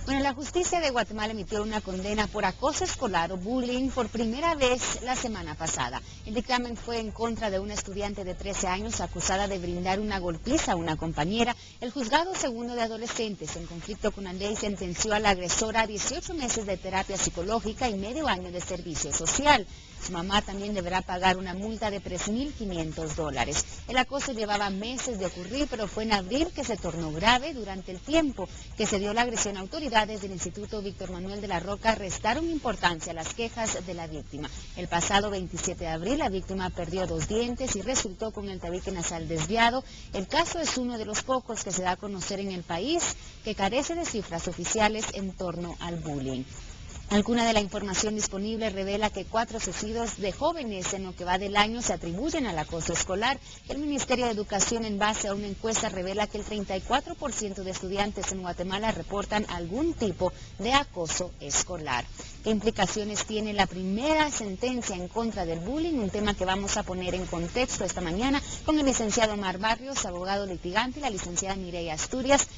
Bueno, la justicia de Guatemala emitió una condena por acoso escolar o bullying por primera vez la semana pasada. El dictamen fue en contra de una estudiante de 13 años acusada de brindar una golpiza a una compañera. El juzgado segundo de adolescentes en conflicto con la ley sentenció a la agresora a 18 meses de terapia psicológica y medio año de servicio social. Su mamá también deberá pagar una multa de $3.500. El acoso llevaba meses de ocurrir, pero fue en abril que se tornó grave. Durante el tiempo que se dio la agresión, autoridades del Instituto Víctor Manuel de la Roca restaron importancia a las quejas de la víctima. El pasado 27 de abril, la víctima perdió 2 dientes y resultó con el tabique nasal desviado. El caso es uno de los pocos que se da a conocer en el país que carece de cifras oficiales en torno al bullying. Alguna de la información disponible revela que 4 suicidios de jóvenes en lo que va del año se atribuyen al acoso escolar. El Ministerio de Educación, en base a una encuesta, revela que el 34% de estudiantes en Guatemala reportan algún tipo de acoso escolar. ¿Qué implicaciones tiene la primera sentencia en contra del bullying? Un tema que vamos a poner en contexto esta mañana con el licenciado Omar Barrios, abogado litigante, y la licenciada Mireya Asturias,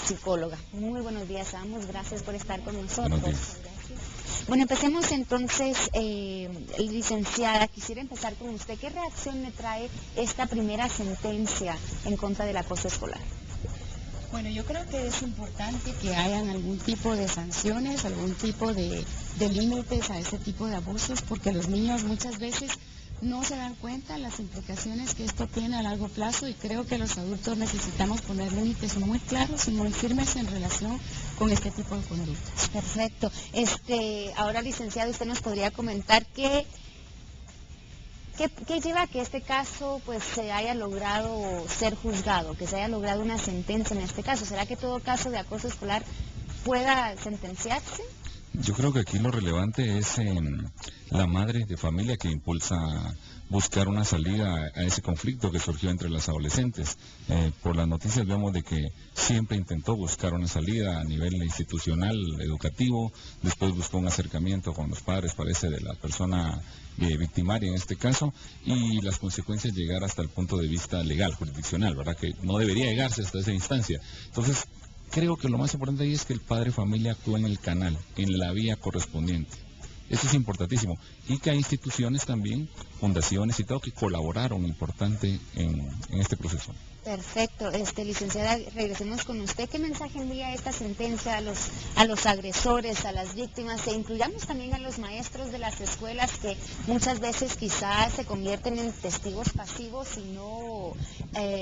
psicóloga. Muy buenos días a ambos, gracias por estar con nosotros. Bueno, empecemos entonces, licenciada, quisiera empezar con usted. ¿Qué reacción le trae esta primera sentencia en contra del acoso escolar? Bueno, yo creo que es importante que hayan algún tipo de sanciones, algún tipo de límites a este tipo de abusos, porque los niños muchas veces no se dan cuenta las implicaciones que esto tiene a largo plazo, y creo que los adultos necesitamos poner límites muy claros y muy firmes en relación con este tipo de conductas. Perfecto. Ahora, licenciado, usted nos podría comentar ¿Qué lleva a que este caso pues se haya logrado ser juzgado, que se haya logrado una sentencia en este caso? ¿Será que todo caso de acoso escolar pueda sentenciarse? Yo creo que aquí lo relevante es la madre de familia que impulsa buscar una salida a ese conflicto que surgió entre las adolescentes. Por las noticias vemos de que siempre intentó buscar una salida a nivel institucional, educativo, después buscó un acercamiento con los padres, parece, de la persona victimaria en este caso, y las consecuencias llegar hasta el punto de vista legal, jurisdiccional, ¿verdad? Que no debería llegarse hasta esa instancia. Entonces, creo que lo más importante ahí es que el padre familia actúe en el canal, en la vía correspondiente. Eso es importantísimo. Y que hay instituciones también, fundaciones y todo, que colaboraron importante en este proceso. Perfecto. Licenciada, regresemos con usted. ¿Qué mensaje envía esta sentencia a los agresores, a las víctimas? E incluyamos también a los maestros de las escuelas, que muchas veces quizás se convierten en testigos pasivos y no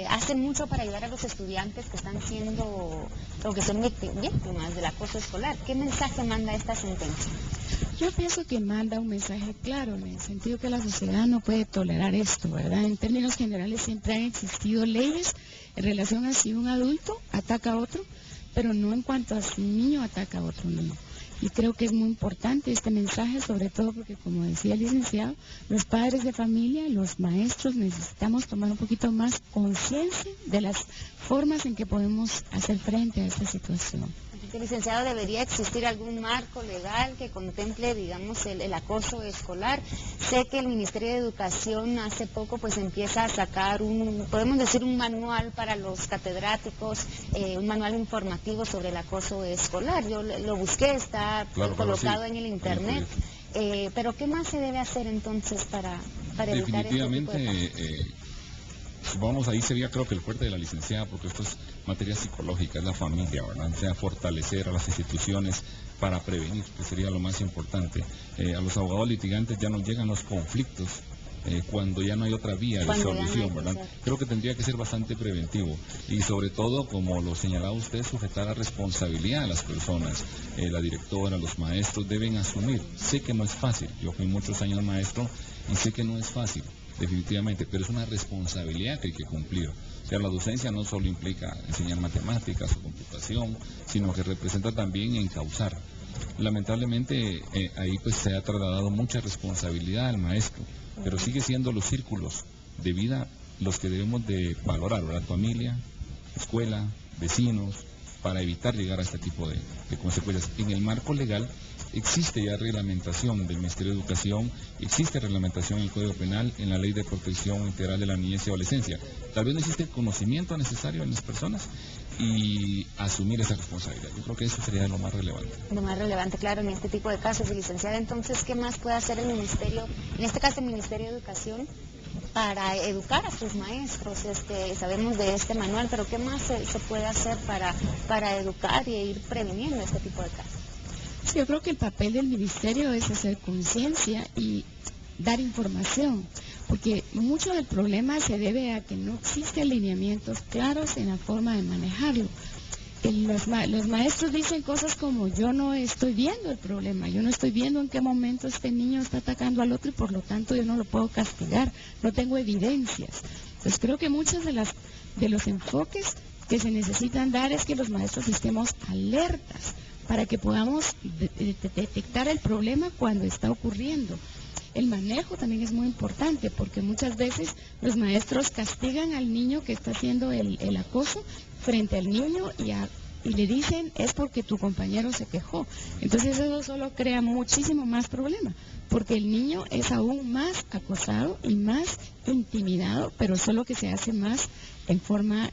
hacen mucho para ayudar a los estudiantes que están siendo o que son víctimas del acoso escolar. ¿Qué mensaje manda esta sentencia? Yo pienso que manda un mensaje claro, en el sentido que la sociedad no puede tolerar esto, ¿verdad? En términos generales siempre han existido leyes en relación a si un adulto ataca a otro, pero no en cuanto a si un niño ataca a otro niño. Y creo que es muy importante este mensaje, sobre todo porque, como decía el licenciado, los padres de familia, los maestros, necesitamos tomar un poquito más conciencia de las formas en que podemos hacer frente a esta situación. Licenciado, ¿debería existir algún marco legal que contemple, digamos, el acoso escolar? Sé que el Ministerio de Educación hace poco pues empieza a sacar podemos decir, un manual para los catedráticos, un manual informativo sobre el acoso escolar. Yo lo busqué, está colocado en el internet. Pero ¿qué más se debe hacer entonces para evitar este tipo de casos? Vamos, ahí sería, creo que el fuerte de la licenciada, porque esto es materia psicológica, es la familia, ¿verdad? O sea, fortalecer a las instituciones para prevenir, que sería lo más importante. A los abogados litigantes ya nos llegan los conflictos cuando ya no hay otra vía de solución, ¿verdad? Creo que tendría que ser bastante preventivo y sobre todo, como lo señalaba usted, sujetar a responsabilidad a las personas. La directora, los maestros deben asumir. Sé que no es fácil, yo fui muchos años maestro y sé que no es fácil, definitivamente, pero es una responsabilidad que hay que cumplir. O sea, la docencia no solo implica enseñar matemáticas o computación, sino que representa también encauzar. Lamentablemente ahí pues se ha trasladado mucha responsabilidad al maestro, pero sigue siendo los círculos de vida los que debemos de valorar, ¿verdad? Familia, escuela, vecinos, para evitar llegar a este tipo de consecuencias. En el marco legal existe ya reglamentación del Ministerio de Educación, existe reglamentación en el Código Penal, en la Ley de Protección Integral de la Niñez y Adolescencia. Tal vez no existe el conocimiento necesario en las personas y asumir esa responsabilidad. Yo creo que eso sería lo más relevante. Lo más relevante, claro, en este tipo de casos, licenciada. Entonces, ¿qué más puede hacer el Ministerio, en este caso el Ministerio de Educación, para educar a sus maestros? Sabemos de este manual, pero ¿qué más se puede hacer para educar y ir previniendo este tipo de casos? Sí, yo creo que el papel del ministerio es hacer conciencia y dar información, porque mucho del problema se debe a que no existen lineamientos claros en la forma de manejarlo. Los maestros dicen cosas como: yo no estoy viendo el problema, yo no estoy viendo en qué momento este niño está atacando al otro y por lo tanto yo no lo puedo castigar, no tengo evidencias. Entonces creo que muchos de los enfoques que se necesitan dar es que los maestros estemos alertas para que podamos detectar el problema cuando está ocurriendo. El manejo también es muy importante, porque muchas veces los maestros castigan al niño que está haciendo el acoso frente al niño y le dicen: es porque tu compañero se quejó. Entonces eso solo crea muchísimo más problema, porque el niño es aún más acosado y más intimidado, pero solo que se hace más en forma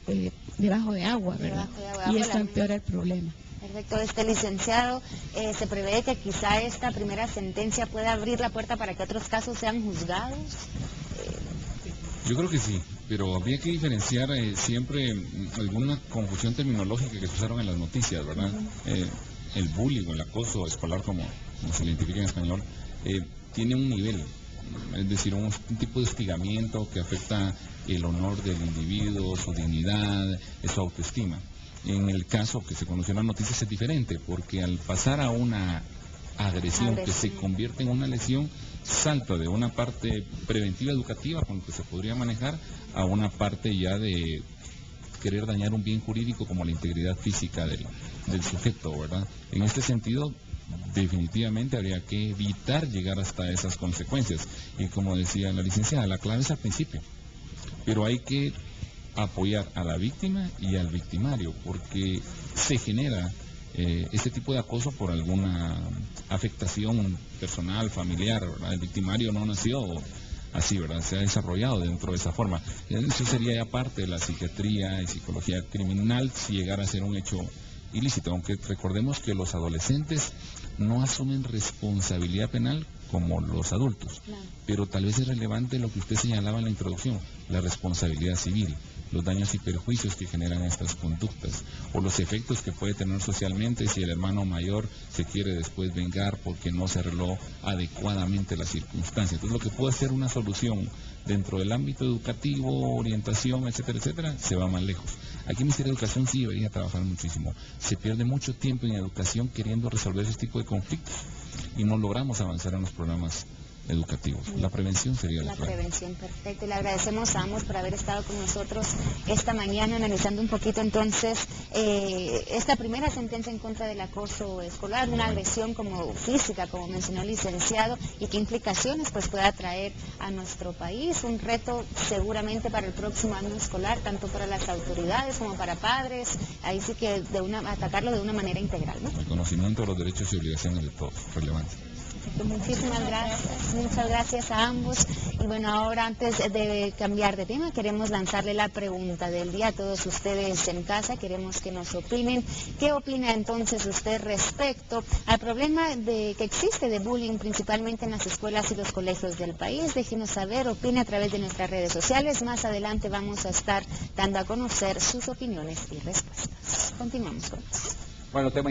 debajo de agua, ¿verdad? Y esto empeora el problema. Perfecto, licenciado, ¿se prevé que quizá esta primera sentencia pueda abrir la puerta para que otros casos sean juzgados? Yo creo que sí, pero habría que diferenciar siempre alguna confusión terminológica que se usaron en las noticias, ¿verdad? El bullying o el acoso escolar, como se le identifica en español, tiene un nivel, es decir, un tipo de hostigamiento que afecta el honor del individuo, su dignidad, su autoestima. En el caso que se conoció en las noticias es diferente, porque al pasar a una agresión que se convierte en una lesión, salta de una parte preventiva educativa con lo que se podría manejar a una parte ya de querer dañar un bien jurídico como la integridad física del sujeto, ¿verdad? En este sentido, definitivamente habría que evitar llegar hasta esas consecuencias. Y como decía la licenciada, la clave es al principio, pero hay que apoyar a la víctima y al victimario, porque se genera este tipo de acoso por alguna afectación personal, familiar, ¿verdad? El victimario no nació así, ¿verdad? Se ha desarrollado dentro de esa forma. Eso sería ya parte de la psiquiatría y psicología criminal si llegara a ser un hecho ilícito, aunque recordemos que los adolescentes no asumen responsabilidad penal como los adultos, claro. Pero tal vez es relevante lo que usted señalaba en la introducción, la responsabilidad civil, los daños y perjuicios que generan estas conductas, o los efectos que puede tener socialmente si el hermano mayor se quiere después vengar porque no se arregló adecuadamente la circunstancia. Entonces lo que puede ser una solución dentro del ámbito educativo, orientación, etcétera, etcétera, se va más lejos. Aquí el Ministerio de Educación sí debería trabajar muchísimo. Se pierde mucho tiempo en educación queriendo resolver ese tipo de conflictos y no logramos avanzar en los programas educativos. La prevención sería la clave. Prevención, perfecto. Y le agradecemos a ambos por haber estado con nosotros esta mañana analizando un poquito entonces esta primera sentencia en contra del acoso escolar, una agresión como física, como mencionó el licenciado, y qué implicaciones pues pueda traer a nuestro país. Un reto seguramente para el próximo año escolar, tanto para las autoridades como para padres. Ahí sí que atacarlo de una manera integral, ¿no? El conocimiento de los derechos y obligaciones de todos, relevante. Muchísimas gracias, muchas gracias a ambos. Y bueno, ahora antes de cambiar de tema, queremos lanzarle la pregunta del día a todos ustedes en casa. Queremos que nos opinen. ¿Qué opina entonces usted respecto al problema que existe de bullying principalmente en las escuelas y los colegios del país? Déjenos saber, opine a través de nuestras redes sociales. Más adelante vamos a estar dando a conocer sus opiniones y respuestas. Continuamos con eso. Bueno, tema